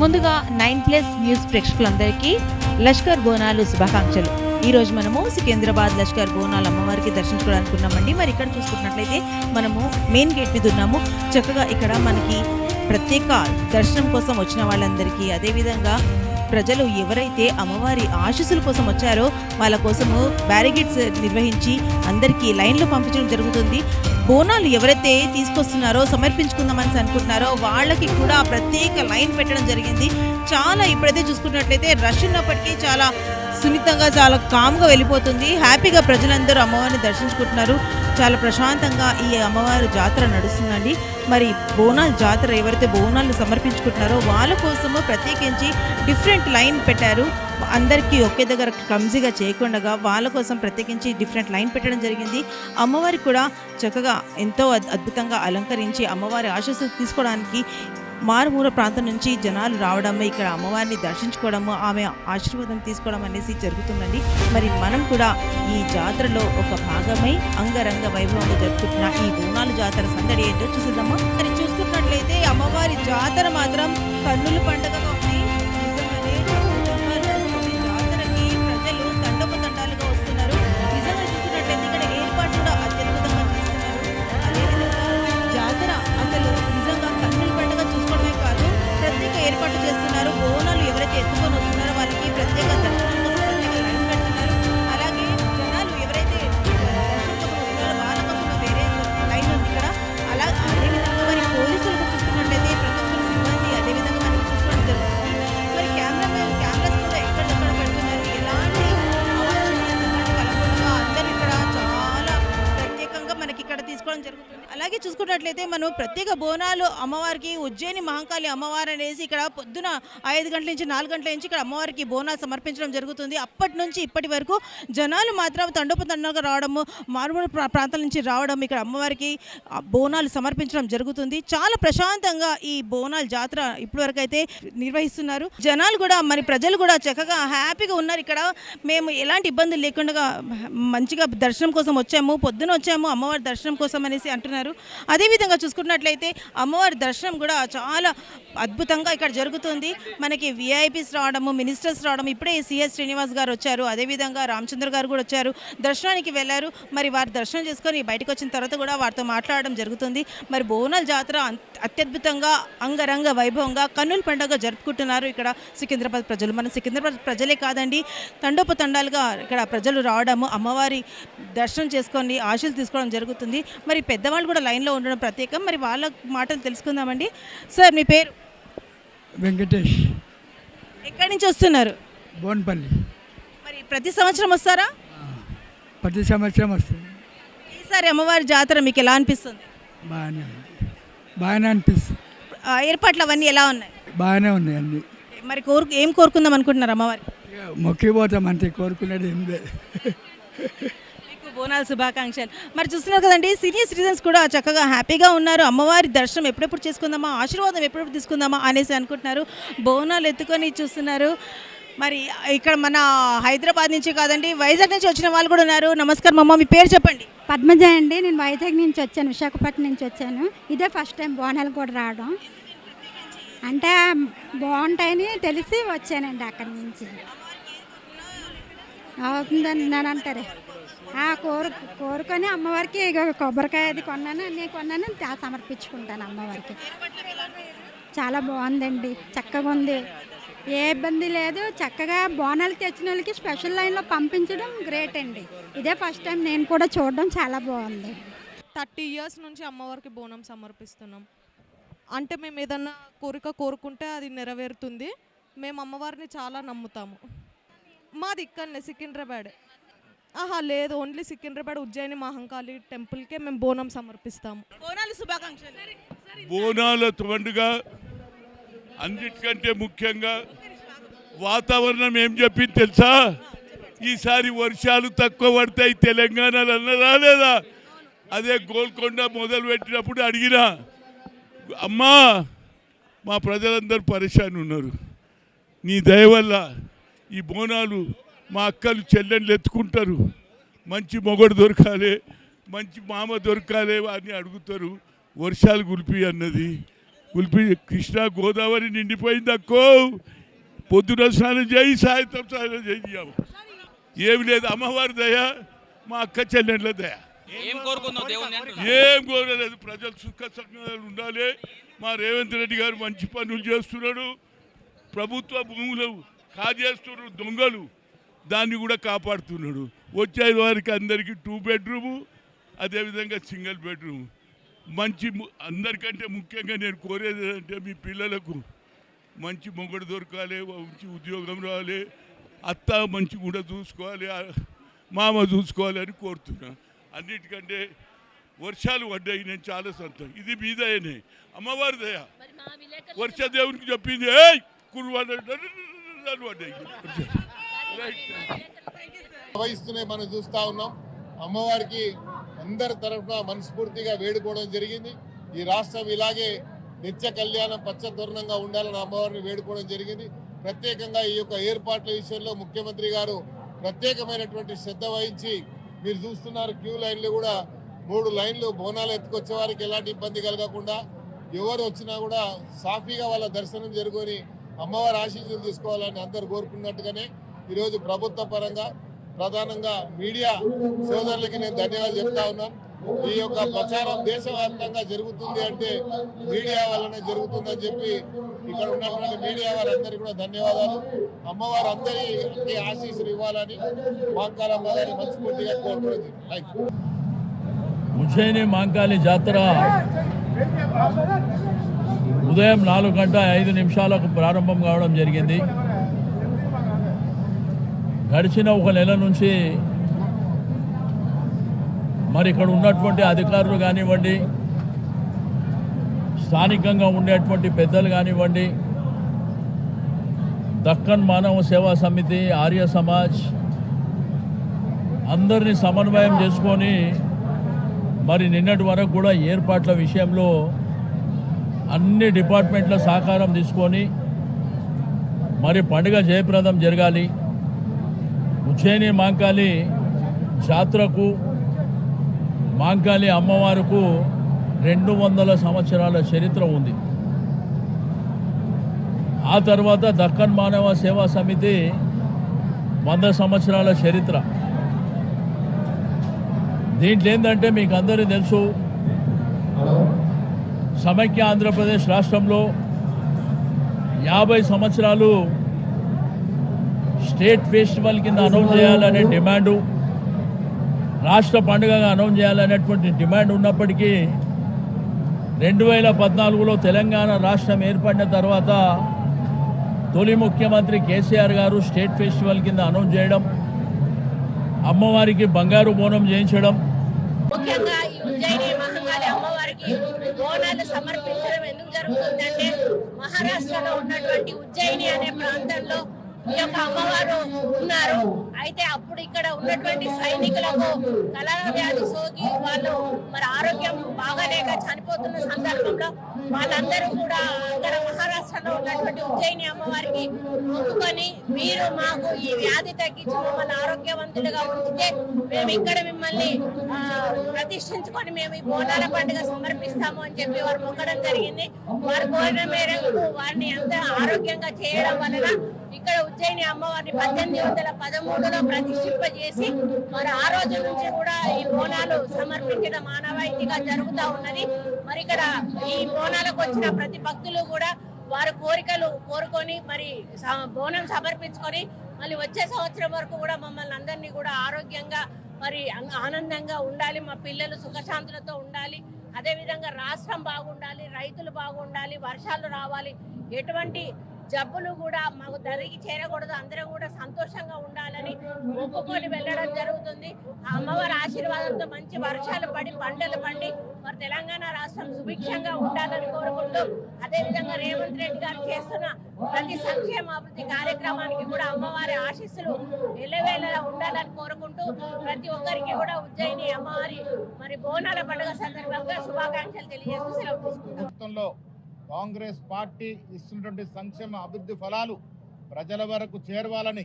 ముందుగా 9+ న్యూస్ ప్రేక్షకులందరికీ లష్కర్ బోనాలు శుభాకాంక్షలు. ఈరోజు మనము సికింద్రాబాద్ లష్కర్ బోనాలు అమ్మవారికి దర్శించుకోవడానికి ఉన్నామండి. మరి ఇక్కడ చూసుకున్నట్లయితే మనము మెయిన్ గేట్ మీద ఉన్నాము. చక్కగా ఇక్కడ మనకి ప్రత్యేక దర్శనం కోసం వచ్చిన వాళ్ళందరికీ, అదేవిధంగా ప్రజలు ఎవరైతే అమ్మవారి ఆశీస్సుల కోసం వచ్చారో వాళ్ళ కోసము బ్యారిగేడ్స్ నిర్వహించి అందరికీ లైన్లో పంపించడం జరుగుతుంది. బోనాలు ఎవరైతే తీసుకొస్తున్నారో సమర్పించుకుందామని అనుకుంటున్నారో వాళ్ళకి కూడా ప్రత్యేక లైన్ పెట్టడం జరిగింది. చాలా ఇప్పుడైతే చూసుకున్నట్లయితే రష్ ఉన్నప్పటికీ చాలా సున్నితంగా, చాలా కామ్గా వెళ్ళిపోతుంది. హ్యాపీగా ప్రజలందరూ అమ్మవారిని దర్శించుకుంటున్నారు. చాలా ప్రశాంతంగా ఈ అమ్మవారి జాతర నడుస్తుందండి. మరి బోనాల జాతర ఎవరైతే బోనాలు సమర్పించుకుంటున్నారో వాళ్ళ కోసము ప్రత్యేకించి డిఫరెంట్ లైన్ పెట్టారు. అందరికీ ఒకే దగ్గర క్లమ్జీగా చేయకుండా వాళ్ళ కోసం ప్రత్యేకించి డిఫరెంట్ లైన్ పెట్టడం జరిగింది. అమ్మవారి కూడా చక్కగా ఎంతో అద్భుతంగా అలంకరించి అమ్మవారి ఆశీస్సులు తీసుకోవడానికి మారుమూల ప్రాంతం నుంచి జనాలు రావడము, ఇక్కడ అమ్మవారిని దర్శించుకోవడము, ఆమె ఆశీర్వాదం తీసుకోవడం అనేసి జరుగుతుందండి. మరి మనం కూడా ఈ జాతరలో ఒక భాగమై అంగరంగ వైభవంగా జరుపుకుంటున్న ఈ బోనాల జాతర సందడి ఏంటో చూసిద్దామా. మరి చూసుకున్నట్లయితే అమ్మవారి జాతర మాత్రం కన్నుల పండుగగా ఉంది. నిజంగానే జాతరకి ప్రజలు తండోపతండాలుగా వస్తున్నారు. నిజంగా చూసుకున్నట్లయితే ఇక్కడ ఏర్పాటు కూడా అత్యద్భుతంగా చేస్తున్నారు. అదేవిధంగా జాతర అసలు నిజంగా కన్నుల పండుగ చూసుకోవడమే కాదు, ప్రత్యేక ఏర్పాటు చేస్తున్నారు. బోనాలు ఎవరైతే ఎత్తుకొని వస్తున్నారో వాళ్ళకి ప్రత్యేక దర్శనం కోసం ప్రత్యేక లైన్ పెడుతున్నారు. అలాగే జనాలు ఎవరైతే దర్శనం కోసం వస్తున్నారో వాళ్ళ కోసం వేరే లైన్ ఉంది ఇక్కడ. అదేవిధంగా మరి పోలీసులకు చూసుకున్నట్లయితే ప్రతి ఒక్కరు సిబ్బంది అదేవిధంగా మనకి చూసుకోవడం జరుగుతుంది. మరి కెమెరాస్ కూడా ఎక్కడెక్కడ పెడుతున్నారు. ఎలాంటి అవాంఛనీయ సంఘటనలు కలగకుండా అందరూ ఇక్కడ చాలా ప్రత్యేకంగా మనకి ఇక్కడ తీసుకోవడం జరుగుతుంది. అలాగే చూసుకున్నట్లయితే మనం ప్రత్యేక బోనాలు అమ్మవారికి ఉజ్జయిని మహంకాళి అమ్మవారు అనేసి ఇక్కడ పొద్దున 5 గంటల నుంచి 4 గంటల నుంచి ఇక్కడ అమ్మవారికి బోనాలు సమర్పించడం జరుగుతుంది. అప్పటి నుంచి ఇప్పటి వరకు జనాలు మాత్రం తండోపతండాలుగా రావడము, మారుమూల ప్రాంతాల నుంచి రావడం, ఇక్కడ అమ్మవారికి బోనాలు సమర్పించడం జరుగుతుంది. చాలా ప్రశాంతంగా ఈ బోనాల జాతర ఇప్పటివరకు అయితే నిర్వహిస్తున్నారు. జనాలు కూడా మరి ప్రజలు కూడా చక్కగా హ్యాపీగా ఉన్నారు. ఇక్కడ మేము ఎలాంటి ఇబ్బందులు లేకుండా మంచిగా దర్శనం కోసం వచ్చాము, పొద్దున వచ్చాము అమ్మవారి దర్శనం కోసం అనేసి అంటున్నారు. అదేవిధంగా చూసుకున్నట్లయితే అమ్మవారి దర్శనం కూడా చాలా అద్భుతంగా ఇక్కడ జరుగుతుంది. మనకి విఐపీస్ రావడము, మినిస్టర్స్ రావడం, ఇప్పుడే సిఎస్ శ్రీనివాస్ గారు వచ్చారు, అదేవిధంగా రామచంద్ర గారు కూడా వచ్చారు, దర్శనానికి వెళ్ళారు. మరి వారు దర్శనం చేసుకొని బయటకు వచ్చిన తర్వాత కూడా వారితో మాట్లాడడం జరుగుతుంది. మరి బోనాల జాతర అత్యద్భుతంగా అంగరంగ వైభవంగా కన్నుల పండుగ జరుపుకుంటున్నారు ఇక్కడ సికింద్రాబాద్ ప్రజలు. మన సికింద్రాబాద్ ప్రజలే కాదండి, తండోపతండాలుగా ఇక్కడ ప్రజలు రావడము, అమ్మవారి దర్శనం చేసుకొని ఆశీస్సులు తీసుకోవడం జరుగుతుంది. మరి పెద్దవాళ్ళు కూడా లైన్లో ఉండడం ప్రత్యేకం. మరి వాళ్ళ మాటలు తెలుసుకుందామండి. సార్ మీ పేరు? వెంకటేష్. ఎక్కడి నుంచి వస్తున్నారు? బోన్పల్లి. మరి ప్రతి సంవత్సరం వస్తారా? ప్రతి సంవత్సరం వస్తుంది. ఈసారి అమ్మవారి జాతర మీకు ఎలా అనిపిస్తుంది? బాగానే అనిపిస్తుంది. ఏర్పాట్లు అవన్నీ ఎలా ఉన్నాయి? బాగానే ఉన్నాయి అన్ని. మరి ఏం కోరుకుందాం అనుకుంటున్నారు అమ్మవారికి? మొక్కిపోతాం అంతే, కోరుకునేది ఏం లేదు. మీకు బోనాల శుభాకాంక్షలు. మరి చూస్తున్నారు కదండి, సీనియర్ సిటిజన్స్ కూడా చక్కగా హ్యాపీగా ఉన్నారు. అమ్మవారి దర్శనం ఎప్పుడెప్పుడు చేసుకుందామా, ఆశీర్వాదం ఎప్పుడెప్పుడు తీసుకుందామా అనేసి అనుకుంటున్నారు. బోనాలు ఎత్తుకొని చూస్తున్నారు. మరి ఇక్కడ మన హైదరాబాద్ నుంచి కాదండి, వైజాగ్ నుంచి వచ్చిన వాళ్ళు కూడా ఉన్నారు. నమస్కారం అమ్మ, మీ పేరు చెప్పండి. పద్మజ అండి. నేను వైజాగ్ నుంచి వచ్చాను, విశాఖపట్నం నుంచి వచ్చాను. ఇదే ఫస్ట్ టైం బోనాలు కూడా రావడం. అంటే బాగుంటాయని తెలిసి వచ్చానండి అక్కడి నుంచి. అవుతుందని నేను అంటారు. కోరుకొని అమ్మవారికి కొబ్బరికాయ అది కొన్నాను, అన్నీ కొన్నాను, సమర్పించుకుంటాను అమ్మవారికి. చాలా బాగుందండి, చక్కగా ఉంది, ఏ ఇబ్బంది లేదు. చక్కగా బోనాలు తెచ్చిన వాళ్ళకి స్పెషల్ లైన్లో పంపించడం గ్రేట్ అండి. ఇదే ఫస్ట్ టైం నేను కూడా చూడడం, చాలా బాగుంది. 30 years నుంచి అమ్మవారికి బోనం సమర్పిస్తున్నాం. అంటే మేము ఏదన్నా కోరిక కోరుకుంటే అది నెరవేరుతుంది. మేము అమ్మవారిని చాలా నమ్ముతాము. మాది ఇక్కడనే సికింద్రాబాద్. లేదు, ఓన్లీ సికింద్రాబాద్ ఉజ్జయిని మహంకాళి టెంపుల్కే మేము బోనం సమర్పిస్తాము. బోనాల శుభాకాంక్షలు. బోనాల పండుగ అన్నిటికంటే ముఖ్యంగా వాతావరణం ఏం చెప్పింది తెలుసా? ఈసారి వర్షాలు తక్కువ పడతాయి తెలంగాణలో అన్నదా లేదా? అదే గోల్కొండ మొదలు పెట్టినప్పుడు అడిగినా, అమ్మా మా ప్రజలందరూ పరేషాన్ ఉన్నారు, నీ దయ వల్ల ఈ బోనాలు మా అక్కలు చెల్లెళ్ళు ఎత్తుకుంటారు, మంచి మొగడు దొరకాలి, మంచి మామ దొరకాలి అని అడుగుతారు, వర్షాలు కురిపి అన్నది. కుల్పి కృష్ణా గోదావరి నిండిపోయింది అక్కో. పొద్దున స్నానం చేయి, సాయంత్రం స్నానం చేయాము. ఏమి లేదు, అమ్మవారి దయ, మా అక్క చెల్లెళ్ళ దయ. ఏం కోరుకుందాం దేవుని అంటున్నా? ఏం కోరలేదు, ప్రజలు సుఖ సంఘాలు ఉండాలి. మా రేవంత్ రెడ్డి గారు మంచి పనులు చేస్తున్నాడు. ప్రభుత్వ భూములు కాజేస్తున్నారు దొంగలు, దాన్ని కూడా కాపాడుతున్నాడు. వచ్చే వారికి అందరికీ 2 బెడ్రూము, అదేవిధంగా సింగిల్ బెడ్రూమ్. మంచి అందరికంటే ముఖ్యంగా నేను కోరేది అంటే మీ పిల్లలకు మంచి మొగుడు దొరకాలి, మంచి ఉద్యోగం రావాలి, అత్త మంచి కూడా చూసుకోవాలి, మామ చూసుకోవాలి అని కోరుతున్నా. అన్నిటికంటే వర్షాలు పడ్డాయి, నేను చాలా సంతోషం. ఇది మీ దయనే, అమ్మవారి దయ. వర్ష దేవునికి చెప్పింది నిర్వహిస్తూనే మనం చూస్తూ ఉన్నాం. అమ్మవారికి అందరి తరఫున మనస్ఫూర్తిగా వేడుకోవడం జరిగింది. ఈ రాష్ట్రం ఇలాగే నిత్య కళ్యాణం పచ్చతోరణంగా ఉండాలని అమ్మవారిని వేడుకోవడం జరిగింది. ప్రత్యేకంగా ఈ యొక్క ఏర్పాట్ల విషయంలో ముఖ్యమంత్రి గారు ప్రత్యేకమైనటువంటి శ్రద్ధ వహించి, మీరు చూస్తున్నారు క్యూ లైన్లు కూడా 3 లైన్లు బోనాలు ఎత్తుకొచ్చే వారికి ఎలాంటి ఇబ్బంది కలగకుండా, ఎవరు వచ్చినా కూడా సాఫీగా వాళ్ళ దర్శనం జరుగుని అమ్మవారి ఆశీస్సులు తీసుకోవాలని అందరూ కోరుకున్నట్టుగానే ఈరోజు ప్రభుత్వ పరంగా ప్రధానంగా మీడియా సోదరులకి నేను ధన్యవాదాలు చెప్తా ఉన్నాను. ఈ యొక్క ప్రచారం దేశవ్యాప్తంగా జరుగుతుంది అంటే మీడియా వల్లనే జరుగుతుందని చెప్పి ఇక్కడ ఉన్నటువంటి మీడియా వారందరికీ కూడా ధన్యవాదాలు. అమ్మవారు అందరికీ ఆశీస్సులు ఇవ్వాలని మాంకాలమ్మ గారిని మనస్ఫూర్తిగా కోరుకునేది. ఉజ్జయిని మాంకాళి జాతర ఉదయం 4:05 ప్రారంభం కావడం జరిగింది. గడిచిన 1 నెల నుంచి మరి ఇక్కడ ఉన్నటువంటి అధికారులు కానివ్వండి, స్థానికంగా ఉండేటువంటి పెద్దలు కానివ్వండి, దక్కన్ మానవ సేవా సమితి, ఆర్య సమాజ్ అందరినీ సమన్వయం చేసుకొని మరి నిన్నటి వరకు కూడా ఏర్పాట్ల విషయంలో అన్ని డిపార్ట్మెంట్ల సహకారం తీసుకొని మరి పండుగ జయప్రదం జరగాలి. ఉజ్జయిని మాంకాళి జాతరకు, మాంకాళి అమ్మవారుకు 200 సంవత్సరాల చరిత్ర ఉంది. ఆ తర్వాత దక్కన్ మానవ సేవా సమితి 100 సంవత్సరాల చరిత్ర. దీంట్లో ఏంటంటే మీకు అందరికీ తెలుసు, సమైక్య ఆంధ్రప్రదేశ్ రాష్ట్రంలో 50 సంవత్సరాలు స్టేట్ ఫెస్టివల్ కింద అనౌన్స్ చేయాలనే డిమాండు, రాష్ట్ర పండుగగా అనౌన్స్ చేయాలనేటువంటి డిమాండ్ ఉన్నప్పటికీ 2014లో తెలంగాణ రాష్ట్రం ఏర్పడిన తర్వాత తొలి ముఖ్యమంత్రి కేసీఆర్ గారు స్టేట్ ఫెస్టివల్ కింద అనౌన్స్ చేయడం, అమ్మవారికి బంగారు బోనం చేయించడం. ముఖ్యంగా ఈ ఉజ్జయిని మహంకాళి అమ్మవారికి బోనాలు సమర్పించడం ఎందుకు జరుగుతుందంటే, మహారాష్ట్రలో ఉన్నటువంటి ఉజ్జయిని అనే ప్రాంతంలో ఈ యొక్క అమ్మవారు ఉన్నారు. అయితే అప్పుడు ఇక్కడ ఉన్నటువంటి సైనికులకు కలరా వ్యాధి సోకి వాళ్ళు మరి ఆరోగ్యం బాగాలేక చనిపోతున్న సందర్భంలో వాళ్ళందరూ కూడా ఇక్కడ మహారాష్ట్రలో ఉన్నటువంటి ఉజ్జయిని అమ్మవారికి మొక్కుకొని, మీరు మాకు ఈ వ్యాధి తగ్గించి మమ్మల్ని ఆరోగ్యవంతులుగా ఉంచితే మేము ఇక్కడ మిమ్మల్ని ప్రతిష్ఠించుకొని మేము ఈ బోనాల పండుగ సమర్పిస్తాము అని చెప్పి వారు మొక్కడం జరిగింది. వారు కోరిన మేరకు వారిని అంత ఆరోగ్యంగా చేయడం వలన ఇక్కడ ఉజ్జయిని అమ్మవారిని 1813లో ప్రతిష్ఠింపజేసి మరి ఆ రోజు నుంచి కూడా ఈ బోనాలు సమర్పించడం ఆనవాయితీగా జరుగుతూ ఉన్నది. మరి ఇక్కడ ఈ బోనాలకు వచ్చిన ప్రతి భక్తులు కూడా వారి కోరికలు కోరుకొని మరి బోనం సమర్పించుకొని మళ్ళీ వచ్చే సంవత్సరం వరకు కూడా మమ్మల్ని అందరినీ కూడా ఆరోగ్యంగా మరి ఆనందంగా ఉండాలి, మా పిల్లలు సుఖశాంతులతో ఉండాలి, అదేవిధంగా రాష్ట్రం బాగుండాలి, రైతులు బాగుండాలి, వర్షాలు రావాలి, ఎటువంటి జబ్బులు కూడా మాకు దరికి చేరకూడదు, అందరం కూడా సంతోషంగా ఉండాలని మొక్కుకొని వెళ్ళడం జరుగుతుంది. ఆ అమ్మవారి ఆశీర్వాదంతో మంచి వర్షాలు పడి పంటలు పండి మరి తెలంగాణ రాష్ట్రం సుభిక్షంగా ఉండాలని కోరుకుంటూ, అదేవిధంగా రేవంత్ రెడ్డి గారు చేస్తున్న ప్రతి సంక్షేమ అభివృద్ధి కార్యక్రమానికి కూడా అమ్మవారి ఆశీస్సులు ఎల్లవేళలా ఉండాలని కోరుకుంటూ ప్రతి ఒక్కరికి కూడా ఉజ్జయిని అమ్మవారి మరి బోనాల పండుగ సందర్భంగా శుభాకాంక్షలు తెలియజేస్తూ సెలవు తీసుకుంటాం. కాంగ్రెస్ పార్టీ ఇస్తున్నటువంటి సంక్షేమ అభివృద్ధి ఫలాలు ప్రజల వరకు చేరవాలని,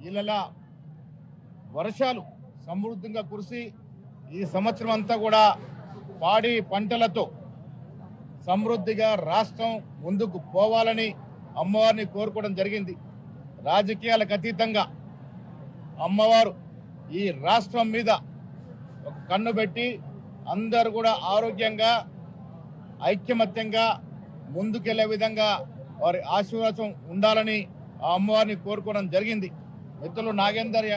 ఇలా వర్షాలు సమృద్ధిగా కురిసి ఈ సంవత్సరం అంతా కూడా పాడి పంటలతో సమృద్ధిగా రాష్ట్రం ముందుకు పోవాలని అమ్మవారిని కోరుకోవడం జరిగింది. రాజకీయాలకు అతీతంగా అమ్మవారు ఈ రాష్ట్రం మీద ఒక కన్ను పెట్టి అందరూ కూడా ఆరోగ్యంగా ఐక్యమత్యంగా ముందుకెళ్లే విధంగా వారి ఆశీర్వాదం ఉండాలని ఆ అమ్మవారిని కోరుకోవడం జరిగింది. మిత్రులు నాగేందర్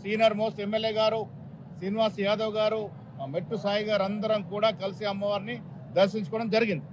సీనియర్ మోస్ట్ ఎమ్మెల్యే గారు, శ్రీనివాస్ యాదవ్ గారు, మెట్టు సాయి గారు అందరం కూడా కలిసి అమ్మవారిని దర్శించుకోవడం జరిగింది.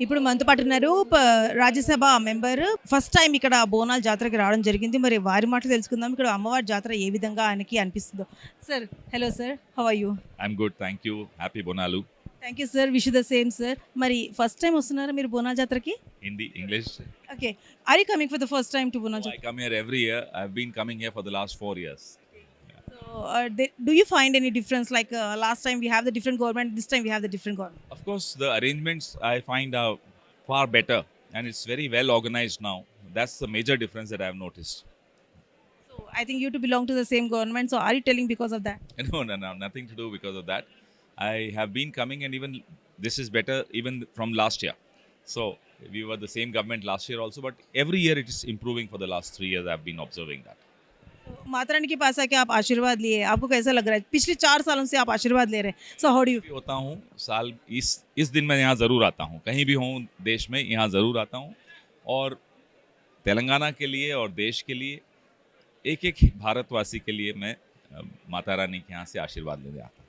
ఇప్పుడు మనతో పాటు ఉన్నారు రాజ్యసభ మెంబర్. ఫస్ట్ టైం ఇక్కడ బోనాల జాతరకి రావడం జరిగింది. మరి వారి మాటలు తెలుసుకుందాం. ఇక్కడ అమ్మవారి జాతర ఏ విధంగా ఆయనకి అనిపిస్తుందో. Sir, hello sir, how are you? I'm good, thank you. Happy Bonalu. Thank you sir, wish the same sir. మరి ఫస్ట్ టైం వస్తున్నారా మీరు బోనాల జాతరకి? Hindi, English. Okay, are you coming for the first time to Bonala I జాతర? come here every year. I've been coming here for the last 4 years. So, do you find any difference? Like last time we have the different government, this time we have the different government. Of course, the arrangements I find are far better and it's very well organized now. That's the major difference that I've noticed. So I think you two belong to the same government. So are you telling because of that? No, nothing to do because of that. I have been coming and even this is better even from last year. So we were the same government last year also, but every year it is improving for the last 3 years. I've been observing that. Mata Rani के पास आके आप आशीर्वाद लिए, आपको कैसा लग रहा है? पिछले 4 सालों से आप आशीर्वाद ले रहे हैं. So how do you? होता हूँ साल इस दिन मैं यहाँ ज़रूर आता हूँ, कहीं भी हूँ देश में यहाँ ज़रूर आता हूँ और तेलंगाना के लिए और देश के लिए एक एक भारतवासी के लिए मैं माता रानी के यहाँ से आशीर्वाद लेने आता हूँ.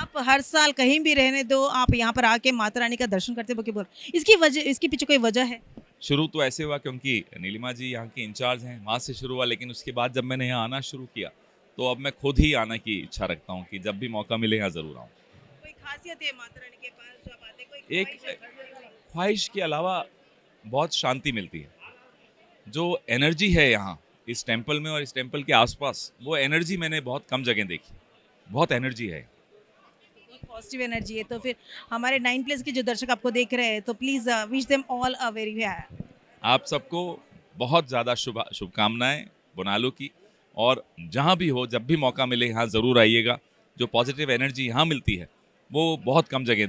आप हर साल कहीं भी रहने दो, आप यहाँ पर आके माता रानी का दर्शन करते बोल के बोल, इसकी पीछे कोई वजह है? शुरू तो ऐसे हुआ क्योंकि नीलिमा जी यहाँ के इंचार्ज हैं, वहाँ से शुरू हुआ, लेकिन उसके बाद जब मैंने यहाँ आना शुरू किया तो अब मैं खुद ही आने की इच्छा रखता हूँ कि जब भी मौका मिले यहाँ ज़रूर आऊँ. कोई खासियत है माता रानी के पास जो आप आते, कोई एक ख्वाहिश के अलावा बहुत शांति मिलती है. जो एनर्जी है यहाँ इस टेम्पल में और इस टेम्पल के आसपास, वो एनर्जी मैंने बहुत कम जगह देखी. बहुत एनर्जी है, पॉजिटिव एनर्जी है. तो फिर हमारे 9 प्लेस के जो दर्शक आपको देख रहे हैं, तो please wish them all a very आप सबको बहुत ज़्यादा शुभकामनाएं बोनालू की. और जहाँ भी हो, जब भी मौका मिले यहाँ ज़रूर आइएगा. जो पॉजिटिव एनर्जी यहाँ मिलती है वो बहुत कम जगह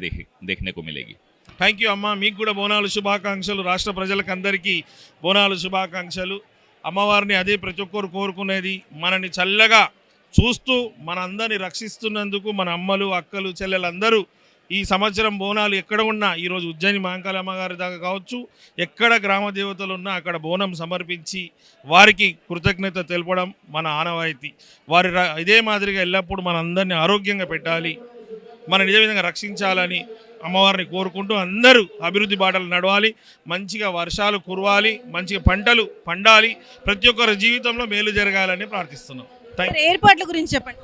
देखने को मिलेगी. థ్యాంక్ యూ అమ్మ, మీకు కూడా బోనాలు శుభాకాంక్షలు. రాష్ట్ర ప్రజలకు అందరికీ బోనాలు శుభాకాంక్షలు. అమ్మవారిని అదే ప్రతి ఒక్కరు కోరుకునేది, మనని చల్లగా చూస్తూ మన అందరిని రక్షిస్తున్నందుకు మన అమ్మలు, అక్కలు, చెల్లెలందరూ ఈ సంవత్సరం బోనాలు ఎక్కడ ఉన్నా, ఈరోజు ఉజ్జయిని మహంకాళి అమ్మగారి దాకా కావచ్చు, ఎక్కడ గ్రామ దేవతలు ఉన్నా అక్కడ బోనం సమర్పించి వారికి కృతజ్ఞత తెలపడం మన ఆనవాయితీ. వారి ఇదే మాదిరిగా ఎల్లప్పుడూ మన అందరినీ ఆరోగ్యంగా పెట్టాలి, మన ఇదే విధంగా రక్షించాలని అమ్మవారిని కోరుకుంటూ అందరూ అభివృద్ధి బాటలు నడవాలి, మంచిగా వర్షాలు కురవాలి, మంచిగా పంటలు పండాలి, ప్రతి ఒక్కరి జీవితంలో మేలు జరగాలని ప్రార్థిస్తున్నాం. ఏర్పాట్ల గురించి చెప్పండి.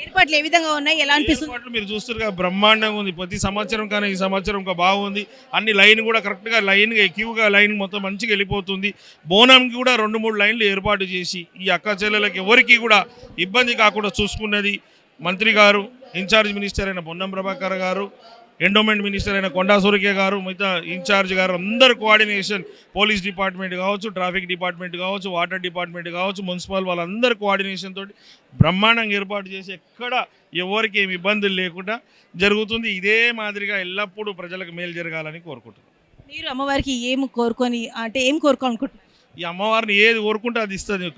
ఏర్పాట్లు ఏ విధంగా ఉన్నాయి, ఎలా అనిపిస్తుంది? ఏర్పాట్లు మీరు చూస్తున్నారు, బ్రహ్మాండంగా ఉంది. ప్రతి సంవత్సరం కానీ ఈ సంవత్సరం ఇంకా బాగుంది. అన్ని లైన్ కూడా కరెక్ట్గా లైన్గా క్యూగా లైన్ మొత్తం మంచిగా వెళ్ళిపోతుంది. బోనంకి కూడా 2-3 లైన్లు ఏర్పాటు చేసి ఈ అక్క చెల్లెలకి ఎవరికి కూడా ఇబ్బంది కాకుండా చూసుకున్నది మంత్రి గారు, ఇన్ఛార్జ్ మినిస్టర్ అయిన పొన్నం ప్రభాకర్ గారు, ఎండోమెంట్ మినిస్టర్ అయిన కొండా సురేఖ గారు, మిగతా ఇన్ఛార్జ్ గారు అందరు కోఆర్డినేషన్, పోలీస్ డిపార్ట్మెంట్ కావచ్చు, ట్రాఫిక్ డిపార్ట్మెంట్ కావచ్చు, వాటర్ డిపార్ట్మెంట్ కావచ్చు, మున్సిపల్ వాళ్ళందరూ కోఆర్డినేషన్ తోటి బ్రహ్మాండంగా ఏర్పాటు చేసి ఎక్కడ ఎవరికి ఏమి ఇబ్బందులు లేకుండా జరుగుతుంది. ఇదే మాదిరిగా ఎల్లప్పుడూ ప్రజలకు మేలు జరగాలని కోరుకుంటున్నాను. మీరు అమ్మవారికి ఏం కోరుకోవాలనుకుంటున్నారు? ఈ అమ్మవారిని ఏది కోరుకుంటే అది ఇస్తుంది.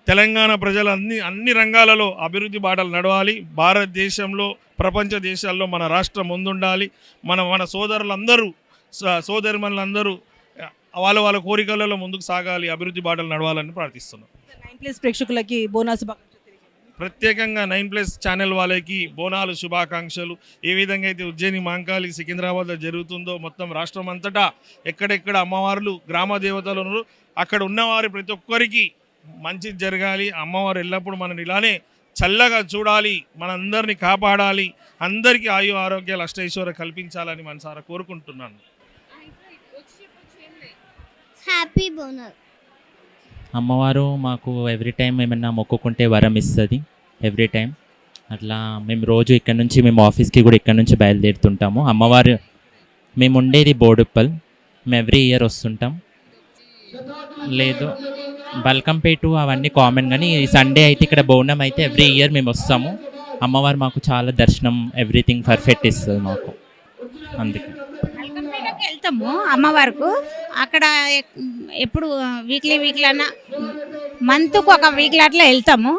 తెలంగాణ ప్రజలు అన్ని రంగాలలో అభివృద్ధి బాటలు నడవాలి. భారతదేశంలో ప్రపంచ దేశాల్లో మన రాష్ట్రం ముందుండాలి. మన సోదరులందరూ సోదరిమణులందరూ వాళ్ళ కోరికలలో ముందుకు సాగాలి, అభివృద్ధి బాటలు నడవాలని ప్రార్థిస్తున్నాం. 9+ ప్రేక్షకులకి బోనాలు శుభాకాంక్షలు. ప్రత్యేకంగా 9+ ఛానల్ వాళ్ళకి బోనాలు శుభాకాంక్షలు. ఏ విధంగా అయితే ఉజ్జయిని మహంకాళి సికింద్రాబాద్లో జరుగుతుందో మొత్తం రాష్ట్రం అంతటా ఎక్కడెక్కడ అమ్మవార్లు గ్రామ దేవతలు ఉన్నారో అక్కడ ఉన్నవారి ప్రతి ఒక్కరికి మంచి జరగాలి. అమ్మవారు ఎల్లప్పుడూ మనని ఇలానే చల్లగా చూడాలి, మనందరినీ కాపాడాలి, అందరికీ ఆయు ఆరోగ్యాలు అష్టైశ్వర్య కల్పించాలని మనసారా కోరుకుంటున్నాను. హ్యాపీ బోనాల్. అమ్మవారు మాకు ఎవ్రీ టైం ఏమన్నా మొక్కుకుంటే వరం ఇస్తుంది. ఎవ్రీ టైం అట్లా మేము రోజు ఇక్కడ నుంచి మేము ఆఫీస్కి కూడా ఇక్కడ నుంచి బయలుదేరుతుంటాము. అమ్మవారు మేము ఉండేది బోడుప్పల్, మేము ఎవ్రీ ఇయర్ వస్తుంటాం. లేదు బల్కంపేట అవన్నీ కామన్, కానీ సండే అయితే ఇక్కడ బోనం అయితే ఎవ్రీ ఇయర్ మేము వస్తాము. అమ్మవారు మాకు చాలా దర్శనం ఎవ్రీథింగ్ పర్ఫెక్ట్ ఇస్తుంది మాకు. అందుకే వెళ్తాము అమ్మవారికి. అక్కడ ఎప్పుడు వీక్లీ అన్న మంత్కు ఒక వీక్లీ అట్లా వెళ్తాము.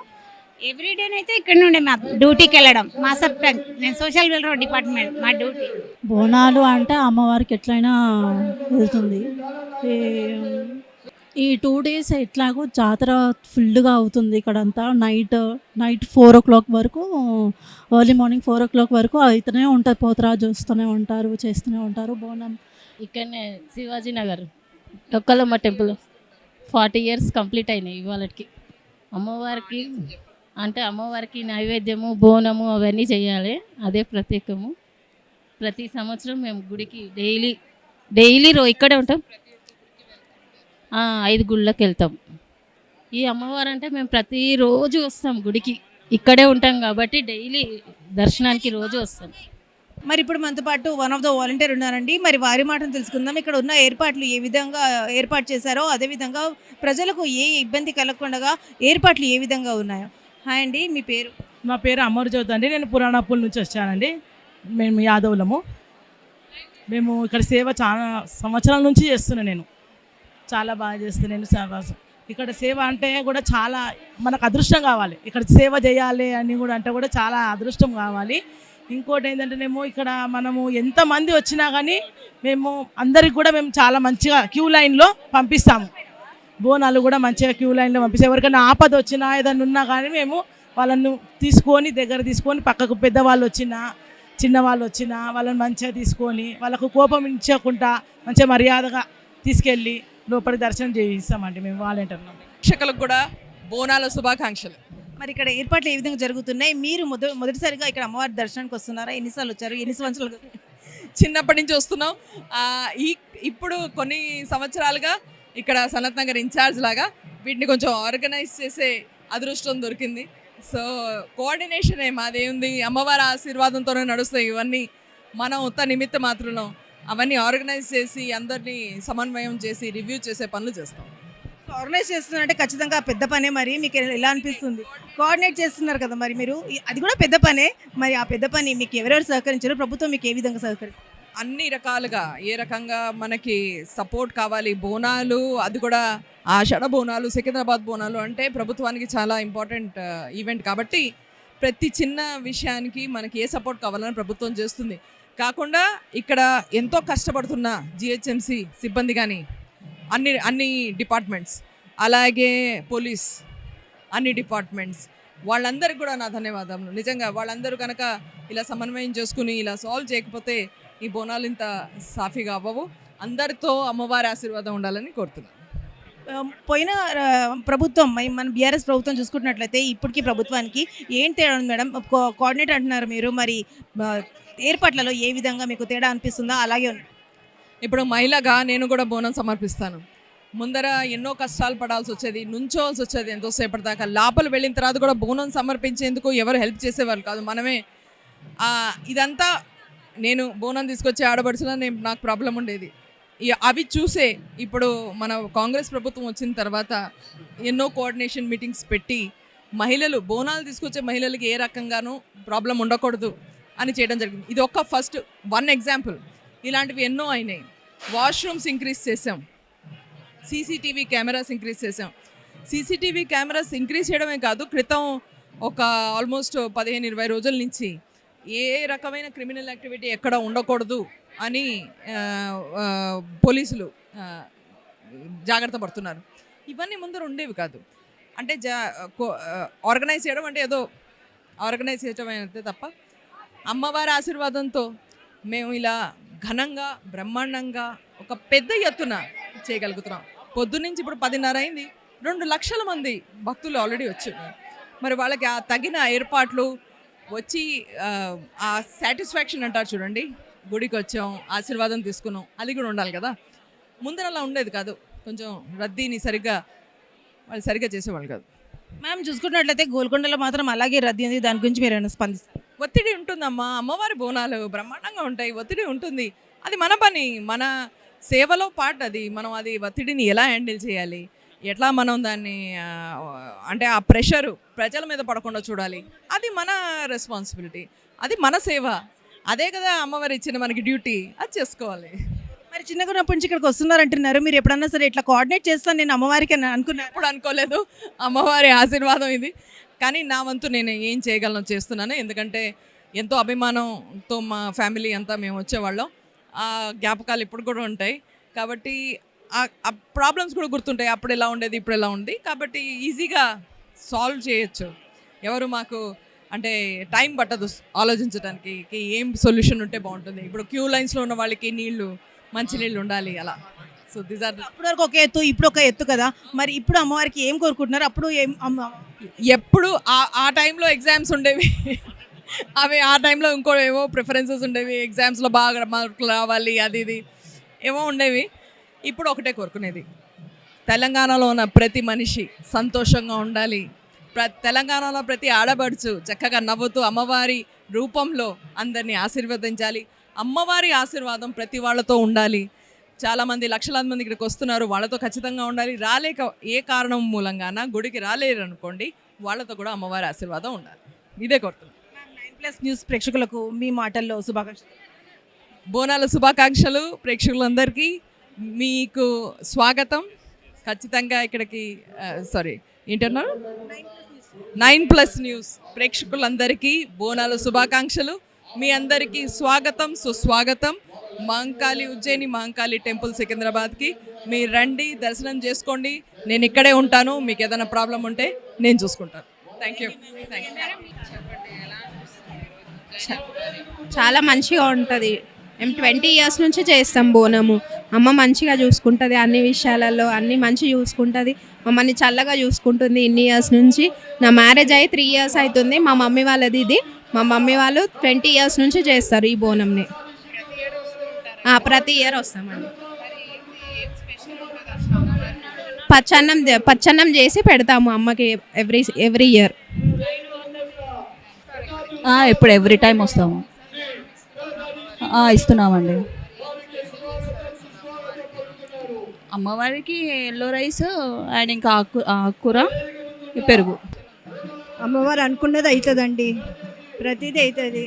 ఎవ్రీడేనైతే ఇక్కడ నుండి మా డ్యూటీకి వెళ్ళడం. మా సబ్టెంట్ నేను సోషల్ వెల్ఫేర్ డిపార్ట్మెంట్ మా డ్యూటీ. బోనాలు అంటే అమ్మవారికి ఎట్లయినా వెళ్తుంది. ఈ 2 days ఎట్లాగో జాతర ఫుల్గా అవుతుంది ఇక్కడంతా. నైట్ 4 o'clock వరకు, ఎర్లీ మార్నింగ్ 4 o'clock వరకు అయితేనే ఉంటుంది. పోతరాజు వస్తూనే ఉంటారు, చేస్తూనే ఉంటారు బోనం. ఇక్కడనే Shivaji Nagar Okkalamma temple 40 years complete అయినాయి ఇవాళకి. అమ్మవారికి అంటే అమ్మవారికి నైవేద్యము బోనము అవన్నీ చేయాలి, అదే ప్రత్యేకము. ప్రతి సంవత్సరం మేము గుడికి డైలీ ఇక్కడే ఉంటాం. 5 గుళ్ళకి వెళ్తాం. ఈ అమ్మవారు అంటే మేము ప్రతిరోజు వస్తాం గుడికి, ఇక్కడే ఉంటాం కాబట్టి డైలీ దర్శనానికి రోజు వస్తాం. మరి ఇప్పుడు మనతో పాటు వన్ ఆఫ్ ద వాలంటీర్ ఉన్నారండి. మరి వారి మాటను తెలుసుకుందాం. ఇక్కడ ఉన్న ఏర్పాట్లు ఏ విధంగా ఏర్పాటు చేశారో, అదేవిధంగా ప్రజలకు ఏ ఇబ్బంది కలగకుండా ఏర్పాట్లు ఏ విధంగా ఉన్నాయో. హాయ్ అండి, మీ పేరు? మా పేరు అమర్ జ్యోతి అండి. నేను పురాణాపూల్ నుంచి వచ్చానండి. మేము యాదవులము. మేము ఇక్కడ సేవ చాలా సంవత్సరాల నుంచి చేస్తున్నాను. నేను చాలా బాగా చేస్తున్నాను సేవ. ఇక్కడ సేవ అంటే కూడా చాలా మనకు అదృష్టం కావాలి. ఇక్కడ సేవ చేయాలి అని కూడా అంటే కూడా చాలా అదృష్టం కావాలి. ఇంకోటి ఏంటంటేనేమో ఇక్కడ మనము ఎంతమంది వచ్చినా కానీ మేము అందరికి కూడా మేము చాలా మంచిగా క్యూ లైన్లో పంపిస్తాము. బోనాలు కూడా మంచిగా క్యూ లైన్లో పంపిస్తాం. ఎవరికైనా ఆపద వచ్చినా ఏదైనా ఉన్నా కానీ మేము వాళ్ళను దగ్గర తీసుకొని పక్కకు పెద్దవాళ్ళు వచ్చినా చిన్నవాళ్ళు వచ్చినా వాళ్ళని మంచిగా తీసుకొని వాళ్ళకు కోపం ఇచ్చకుండా మంచిగా మర్యాదగా తీసుకెళ్ళి లోపలికి దర్శనం చేయిస్తామండి మేము వాలంటీర్లు. ప్రేక్షకులకు కూడా బోనాల శుభాకాంక్షలు. మరి ఇక్కడ ఏర్పాట్లు ఏ విధంగా జరుగుతున్నాయి? మీరు మొదటిసారిగా ఇక్కడ అమ్మవారి దర్శనానికి వస్తున్నారా? ఎన్నిసార్లు వచ్చారు? ఎన్ని సంవత్సరాలు? చిన్నప్పటి నుంచి వస్తున్నాం. ఇప్పుడు కొన్ని సంవత్సరాలుగా ఇక్కడ సనత్ నగర్ ఇన్ఛార్జ్ లాగా వీటిని కొంచెం ఆర్గనైజ్ చేసే అదృష్టం దొరికింది. సో కోఆర్డినేషన్ మాదేముంది, అమ్మవారి ఆశీర్వాదంతోనే నడుస్తాయి ఇవన్నీ. మనం ఉత్త నిమిత్త మాత్రం అవన్నీ ఆర్గనైజ్ చేసి అందరినీ సమన్వయం చేసి రివ్యూ చేసే పనులు చేస్తాం. ఆర్గనైజ్ చేస్తున్నారంటే ఖచ్చితంగా పెద్ద పనే. మరి మీకు ఎలా అనిపిస్తుంది? కోఆర్డినేట్ చేస్తున్నారు కదా మరి మీరు, అది కూడా పెద్ద పనే. మరి ఆ పెద్ద పని మీకు ఎవరెవరు సహకరించారు? ప్రభుత్వం మీకు ఏ విధంగా సహకరిస్తారు? అన్ని రకాలుగా ఏ రకంగా మనకి సపోర్ట్ కావాలి. బోనాలు అది కూడా ఆషాఢ బోనాలు, సికింద్రాబాద్ బోనాలు అంటే ప్రభుత్వానికి చాలా ఇంపార్టెంట్ ఈవెంట్ కాబట్టి ప్రతి చిన్న విషయానికి మనకి ఏ సపోర్ట్ కావాలని ప్రభుత్వం చేస్తుంది. కాకుండా ఇక్కడ ఎంతో కష్టపడుతున్న జిహెచ్ఎంసి సిబ్బంది కానీ అన్ని డిపార్ట్మెంట్స్, అలాగే పోలీస్ అన్ని డిపార్ట్మెంట్స్ వాళ్ళందరికీ కూడా నా ధన్యవాదాలు. నిజంగా వాళ్ళందరూ కనుక ఇలా సమన్వయం చేసుకుని ఇలా సాల్వ్ చేయకపోతే ఈ బోనాలు ఇంత సాఫీగా అవ్వవు. అందరితో అమ్మవారి ఆశీర్వాదం ఉండాలని కోరుతున్నాను. పోయిన ప్రభుత్వం మన బీఆర్ఎస్ ప్రభుత్వం చూసుకుంటున్నట్లయితే ఇప్పటికీ ప్రభుత్వానికి ఏం తేడా ఉంది మేడం? కోఆర్డినేట్ అంటున్నారు మీరు, మరి ఏర్పాట్లలో ఏ విధంగా మీకు తేడా అనిపిస్తుందా? అలాగే ఉంది. ఇప్పుడు మహిళగా నేను కూడా బోనం సమర్పిస్తాను. ముందర ఎన్నో కష్టాలు పడాల్సి వచ్చేది, నుంచోవాల్సి వచ్చేది ఎంతోసేపటి దాకా. లోపల వెళ్ళిన తర్వాత కూడా బోనం సమర్పించేందుకు ఎవరు హెల్ప్ చేసేవాళ్ళు కాదు, మనమే. ఇదంతా నేను బోనం తీసుకొచ్చి ఆడబడుచున్నా నాకు ప్రాబ్లం ఉండేది. అవి చూసే ఇప్పుడు మన కాంగ్రెస్ ప్రభుత్వం వచ్చిన తర్వాత ఎన్నో కోఆర్డినేషన్ మీటింగ్స్ పెట్టి మహిళలు బోనాలు తీసుకొచ్చే మహిళలకి ఏ రకంగానూ ప్రాబ్లం ఉండకూడదు అని చేయడం జరిగింది. ఇది ఒక ఫస్ట్ 1 ఎగ్జాంపుల్. ఇలాంటివి ఎన్నో అయినాయి. వాష్రూమ్స్ ఇంక్రీజ్ చేసాం, సీసీటీవీ కెమెరాస్ ఇంక్రీజ్ చేసాం. సీసీటీవీ కెమెరాస్ ఇంక్రీజ్ చేయడమే కాదు, క్రితం ఒక ఆల్మోస్ట్ 15-20 రోజుల నుంచి ఏ రకమైన క్రిమినల్ యాక్టివిటీ ఎక్కడ ఉండకూడదు అని పోలీసులు జాగ్రత్త పడుతున్నారు. ఇవన్నీ ముందర ఉండేవి కాదు. అంటే ఆర్గనైజ్ చేయడం అంటే ఏదో ఆర్గనైజ్ చేయడం అయితే తప్ప, అమ్మవారి ఆశీర్వాదంతో మేము ఇలా ఘనంగా బ్రహ్మాండంగా ఒక పెద్ద ఎత్తున చేయగలుగుతున్నాం. పొద్దున్నుంచి ఇప్పుడు 10:30 అయింది, 2 లక్షల మంది భక్తులు ఆల్రెడీ వచ్చారు. మరి వాళ్ళకి ఆ తగిన ఏర్పాట్లు వచ్చి ఆ సాటిస్ఫాక్షన్ అంటారు చూడండి, గుడికి వచ్చాం ఆశీర్వాదం తీసుకున్నాం, అది కూడా ఉండాలి కదా. ముందర అలా ఉండేది కాదు, కొంచెం రద్దీని వాళ్ళు సరిగ్గా చేసేవాళ్ళు కాదు. మ్యామ్ చూసుకున్నట్లయితే గోల్కొండలో మాత్రం అలాగే రద్దీ ఉంది, దాని గురించి మీరు ఏమైనా స్పందిస్తారు? ఒత్తిడి ఉంటుందమ్మా, అమ్మవారి బోనాలు బ్రహ్మాండంగా ఉంటాయి, ఒత్తిడి ఉంటుంది. అది మన పని, మన సేవలో పార్ట్ అది. మనం అది ఒత్తిడిని ఎలా హ్యాండిల్ చేయాలి, ఎట్లా మనం దాన్ని అంటే ఆ ప్రెషరు ప్రజల మీద పడకుండా చూడాలి, అది మన రెస్పాన్సిబిలిటీ, అది మన సేవ. అదే కదా అమ్మవారు ఇచ్చిన మనకి డ్యూటీ, అది చేసుకోవాలి. మరి చిన్నగా ఉన్నప్పటి నుంచి ఇక్కడికి వస్తున్నారంటున్నారు, మీరు ఎప్పుడన్నా సరే ఇట్లా కోఆర్డినేట్ చేస్తాను నేను అమ్మవారికి అని అనుకున్నాను? ఎప్పుడు అనుకోలేదు, అమ్మవారి ఆశీర్వాదం ఇది. కానీ నా వంతు నేను ఏం చేయగలను చేస్తున్నాను, ఎందుకంటే ఎంతో అభిమానంతో మా ఫ్యామిలీ అంతా మేము వచ్చేవాళ్ళం. ఆ జ్ఞాపకాలు ఇప్పుడు కూడా ఉంటాయి. కాబట్టి ఆ ప్రాబ్లమ్స్ కూడా గుర్తుంటాయి, అప్పుడు ఎలా ఉండేది ఇప్పుడు ఎలా ఉంది. కాబట్టి ఈజీగా సాల్వ్ చేయొచ్చు. ఎవరు మాకు అంటే టైం పట్టదు ఆలోచించడానికి ఏం సొల్యూషన్ ఉంటే బాగుంటుంది. ఇప్పుడు క్యూ లైన్స్లో ఉన్న వాళ్ళకి మంచినీళ్ళు ఉండాలి, అలా. సో దీస్ ఆర్ అప్పటి వరకు ఒక ఎత్తు, ఇప్పుడు ఒక ఎత్తు కదా. మరి ఇప్పుడు అమ్మవారికి ఏం కోరుకుంటున్నారు? అప్పుడు ఎప్పుడు ఆ టైంలో ఎగ్జామ్స్ ఉండేవి, అవి ఆ టైంలో ఇంకో ఏవో ప్రిఫరెన్సెస్ ఉండేవి, ఎగ్జామ్స్లో బాగా మార్కులు రావాలి, అది ఇది ఏమో ఉండేవి. ఇప్పుడు ఒకటే కోరుకునేది, తెలంగాణలో ఉన్న ప్రతి మనిషి సంతోషంగా ఉండాలి. తెలంగాణలో ప్రతి ఆడబడుచు చక్కగా నవ్వుతూ అమ్మవారి రూపంలో అందరినీ ఆశీర్వదించాలి. అమ్మవారి ఆశీర్వాదం ప్రతి వాళ్ళతో ఉండాలి. చాలామంది లక్షలాది మంది ఇక్కడికి వస్తున్నారు, వాళ్ళతో ఖచ్చితంగా ఉండాలి. ఏ కారణం మూలంగాన గుడికి రాలేరు అనుకోండి, వాళ్ళతో కూడా అమ్మవారి ఆశీర్వాదం ఉండాలి. ఇదే కోరుతున్నాను. 9+ న్యూస్ ప్రేక్షకులకు మీ మాటల్లో శుభాకాంక్షలు. బోనాల శుభాకాంక్షలు ప్రేక్షకులందరికీ. మీకు స్వాగతం. ఖచ్చితంగా ఇక్కడికి ఏంటన్నారు, 9+ న్యూస్ ప్రేక్షకులందరికీ బోనాల శుభాకాంక్షలు. మీ అందరికీ స్వాగతం, సుస్వాగతం. మహంకాళి ఉజ్జయిని మహంకాళి టెంపుల్ సికింద్రాబాద్కి మీరు రండి, దర్శనం చేసుకోండి. నేను ఇక్కడే ఉంటాను, మీకు ఏదైనా ప్రాబ్లం ఉంటే నేను చూసుకుంటాను. Thank you. చాలా మంచిగా ఉంటుంది. మేము 20 ఇయర్స్ నుంచి చేస్తాం బోనము. అమ్మ మంచిగా చూసుకుంటుంది అన్ని విషయాలలో, అన్నీ మంచిగా చూసుకుంటుంది. మమ్మల్ని చల్లగా చూసుకుంటుంది ఇన్ని ఇయర్స్ నుంచి. నా మ్యారేజ్ అయ్యి 3 ఇయర్స్ అవుతుంది. మా మమ్మీ వాళ్ళది ఇది. మా మమ్మీ వాళ్ళు 20 ఇయర్స్ నుంచి చేస్తారు ఈ బోనంని. ప్రతి ఇయర్ వస్తామండి. పచ్చన్నం చేసి పెడతాము అమ్మకి ఎవ్రీ ఇయర్. ఇప్పుడు ఎవ్రీ టైం వస్తాము, ఇస్తున్నామండి. అమ్మవారికి ఎల్లో రైస్ అండ్ ఇంకా ఆకుకూర, పెరుగు. అమ్మవారు అనుకున్నది అవుతుందండి, ప్రతిదీ అవుతుంది.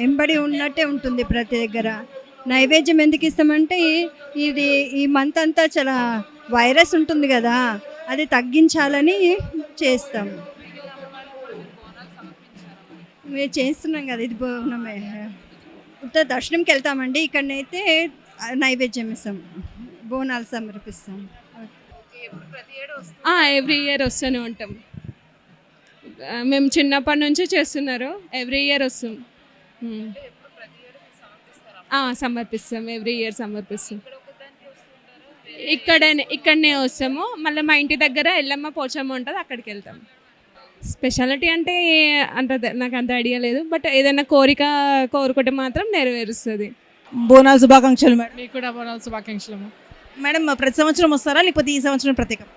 ఎంబడి ఉన్నట్టే ఉంటుంది ప్రతి దగ్గర. నైవేద్యం ఎందుకు ఇస్తామంటే ఈ మంత్ అంతా చాలా వైరస్ ఉంటుంది కదా, అది తగ్గించాలని చేస్తాం. మేము చేస్తున్నాం కదా, ఇది బోనమే. ఉత్త దర్శనంకి వెళ్తామండి, ఇక్కడనైతే నైవేద్యం ఇస్తాం, బోనాలు సమర్పిస్తాం. ఎవ్రీ ఇయర్ వస్తూనే ఉంటాం. మేము చిన్నప్పటి నుంచి చేస్తున్నారు, ఎవ్రీ ఇయర్ వస్తాం. సమర్పిస్తాం, ఎవ్రీ ఇయర్ సమర్పిస్తాం. ఇక్కడనే వస్తాము. మళ్ళీ మా ఇంటి దగ్గర ఎల్లమ్మ పోచమ్మ ఉంటుంది, అక్కడికి వెళ్తాం. స్పెషాలిటీ అంటే నాకు అంత ఐడియా లేదు, బట్ ఏదైనా కోరుకుంటే మాత్రం నెరవేరుస్తుంది. బోనాల శుభాకాంక్షలు మేడం. మీకు కూడా బోనాల శుభాకాంక్షలు మేడం. ప్రతి సంవత్సరం వస్తారా, లేకపోతే ఈ సంవత్సరం ప్రత్యేకం?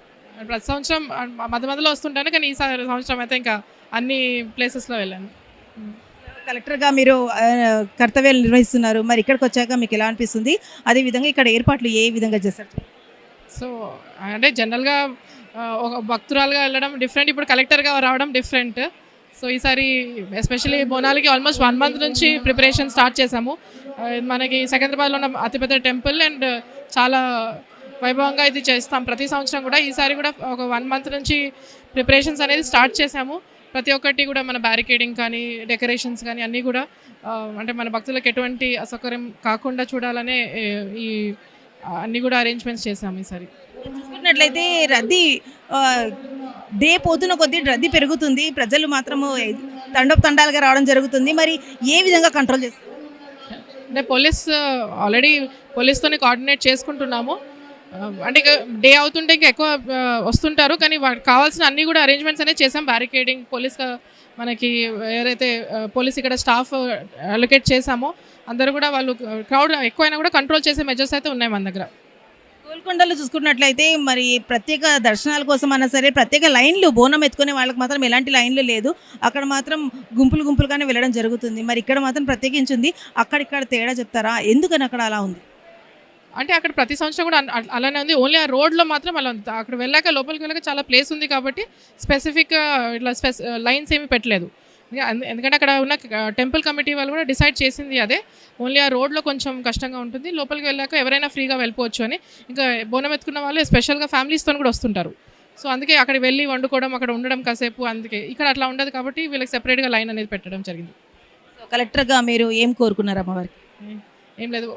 ప్రతి సంవత్సరం మధ్యలో వస్తుంటాను, కానీ ఈ సంవత్సరం అయితే ఇంకా అన్ని ప్లేసెస్లో వెళ్ళాను. కలెక్టర్గా మీరు కర్తవ్యాలు నిర్వహిస్తున్నారు, మరి ఇక్కడికి వచ్చాక మీకు ఎలా అనిపిస్తుంది? అదేవిధంగా ఇక్కడ ఏర్పాట్లు ఏ విధంగా చేస్తారు? సో అంటే జనరల్గా ఒక భక్తురాలుగా వెళ్ళడం డిఫరెంట్, ఇప్పుడు కలెక్టర్గా రావడం డిఫరెంట్. సో ఈసారి ఎస్పెషల్లీ బోనాలకి ఆల్మోస్ట్ 1 month నుంచి ప్రిపరేషన్ స్టార్ట్ చేసాము. మనకి సికింద్రాబాద్లో ఉన్న అతిపెద్ద టెంపుల్ అండ్ చాలా వైభవంగా ఇది చేస్తాం ప్రతి సంవత్సరం కూడా. ఈసారి కూడా ఒక 1 మంత్ నుంచి ప్రిపరేషన్స్ అనేది స్టార్ట్ చేసాము. ప్రతి ఒక్కటి కూడా మన బ్యారికేడింగ్ కానీ డెకరేషన్స్ కానీ అన్నీ కూడా అంటే మన భక్తులకు ఎటువంటి అసౌకర్యం కాకుండా చూడాలనే ఈ అన్నీ కూడా అరేంజ్మెంట్స్ చేసాము ఈసారి. చూసుకున్నట్లయితే రద్దీ డే పోతున్న కొద్దీ రద్దీ పెరుగుతుంది, ప్రజలు మాత్రము తండోపతండాలుగా రావడం జరుగుతుంది. మరి ఏ విధంగా కంట్రోల్ చేస్తారు? అంటే ఆల్రెడీ పోలీస్తోనే కోఆర్డినేట్ చేసుకుంటున్నాము. అంటే ఇక డే అవుతుంటే ఇంకా ఎక్కువ వస్తుంటారు, కానీ వాటికి కావాల్సిన అన్నీ కూడా అరేంజ్మెంట్స్ అనేది చేసాం. బ్యారికేడింగ్ మనకి ఎవరైతే పోలీస్ ఇక్కడ స్టాఫ్ అలొకేట్ చేసామో అందరూ కూడా వాళ్ళు క్రౌడ్ ఎక్కువైనా కూడా కంట్రోల్ చేసే మెజర్స్ అయితే ఉన్నాయి మన దగ్గర. గోల్కొండలో చూసుకున్నట్లయితే మరి ప్రత్యేక దర్శనాల కోసం అన్నా సరే ప్రత్యేక లైన్లు బోనం ఎత్తుకునే వాళ్ళకి మాత్రం ఎలాంటి లైన్లు లేదు. అక్కడ మాత్రం గుంపులుగానే వెళ్ళడం జరుగుతుంది. మరి ఇక్కడ మాత్రం ప్రత్యేకించి ఉంది. అక్కడిక్కడ తేడా చెప్తారా? ఎందుకని అక్కడ అలా ఉంది? అంటే అక్కడ ప్రతి సంవత్సరం కూడా అలానే ఉంది. ఓన్లీ ఆ రోడ్లో మాత్రం అలా ఉంది. అక్కడ వెళ్ళాక లోపలికి వెళ్ళాక చాలా ప్లేస్ ఉంది కాబట్టి స్పెసిఫిక్ ఇట్లా లైన్స్ ఏమీ పెట్టలేదు. ఎందుకంటే అక్కడ ఉన్న టెంపుల్ కమిటీ వాళ్ళు కూడా డిసైడ్ చేసింది అదే. ఓన్లీ ఆ రోడ్లో కొంచెం కష్టంగా ఉంటుంది, లోపలికి వెళ్ళాక ఎవరైనా ఫ్రీగా వెళ్ళిపోవచ్చు అని. ఇంకా బోనం ఎత్తుకున్న వాళ్ళు స్పెషల్గా ఫ్యామిలీస్తో కూడా వస్తుంటారు. సో అందుకే అక్కడికి వెళ్ళి వండుకోవడం, అక్కడ ఉండడం కాసేపు. అందుకే ఇక్కడ అట్లా ఉండదు కాబట్టి వీళ్ళకి సెపరేట్గా లైన్ అనేది పెట్టడం జరిగింది. సో కలెక్టర్గా మీరు ఏం కోరుకున్నారు అమ్మవారికి? ఏం లేదు,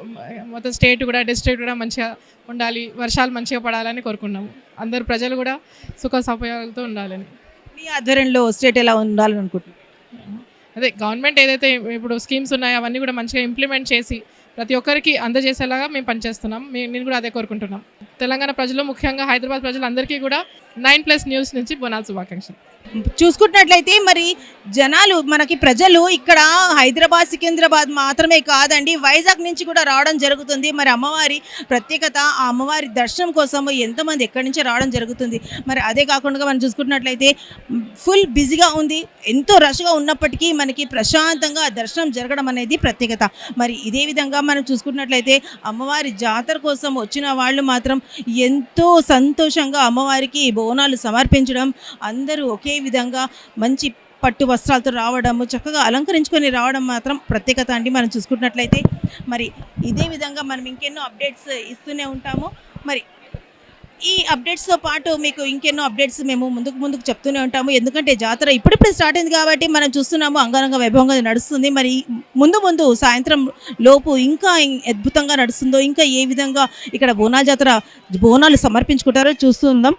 మొత్తం స్టేట్ కూడా డిస్ట్రిక్ట్ కూడా మంచిగా ఉండాలి, వర్షాలు మంచిగా పడాలని కోరుకున్నాము. అందరు ప్రజలు కూడా సుఖ సౌకర్యాలతో ఉండాలని. మీ ఆధ్వర్యంలో స్టేట్ ఎలా ఉండాలని అనుకుంటున్నారు? అదే గవర్నమెంట్ ఏదైతే ఇప్పుడు స్కీమ్స్ ఉన్నాయో అవన్నీ కూడా మంచిగా ఇంప్లిమెంట్ చేసి ప్రతి ఒక్కరికి అందజేసేలాగా మేము పనిచేస్తున్నాం. నేను కూడా అదే కోరుకుంటున్నాం. తెలంగాణ ప్రజలు, ముఖ్యంగా హైదరాబాద్ ప్రజలందరికీ కూడా 9+ న్యూస్ నుంచి బోనాల శుభాకాంక్షలు. చూసుకున్నట్లయితే మరి జనాలు ప్రజలు ఇక్కడ హైదరాబాద్ సికింద్రాబాద్ మాత్రమే కాదండి, వైజాగ్ నుంచి కూడా రావడం జరుగుతుంది. మరి అమ్మవారి ప్రత్యేకత, ఆ అమ్మవారి దర్శనం కోసం ఎంతమంది ఎక్కడి నుంచి రావడం జరుగుతుంది. మరి అదే కాకుండా మనం చూసుకున్నట్లయితే ఫుల్ బిజీగా ఉంది. ఎంతో రష్గా ఉన్నప్పటికీ మనకి ప్రశాంతంగా దర్శనం జరగడం అనేది ప్రత్యేకత. మరి ఇదే విధంగా మనం చూసుకున్నట్లయితే అమ్మవారి జాతర కోసం వచ్చిన వాళ్ళు మాత్రం ఎంతో సంతోషంగా అమ్మవారికి బోనాలు సమర్పించడం, అందరూ ఒకే విధంగా మంచి పట్టు వస్త్రాలతో రావడము, చక్కగా అలంకరించుకొని రావడం మాత్రం ప్రత్యేకత అండి. మనం చూసుకున్నట్లయితే మరి ఇదే విధంగా మనం ఇంకెన్నో అప్డేట్స్ ఇస్తూనే ఉంటాము. మరి ఈ అప్డేట్స్తో పాటు మీకు ఇంకెన్నో అప్డేట్స్ మేము ముందుకు చెప్తూనే ఉంటాము. ఎందుకంటే జాతర ఇప్పుడిప్పుడే స్టార్ట్ అయింది కాబట్టి మనం చూస్తున్నాము అంగరంగ వైభవంగా నడుస్తుంది. మరి ముందు సాయంత్రం లోపు ఇంకా అద్భుతంగా నడుస్తుందో, ఇంకా ఏ విధంగా ఇక్కడ బోనాల జాతర బోనాలు సమర్పించుకుంటారో చూస్తుందాం.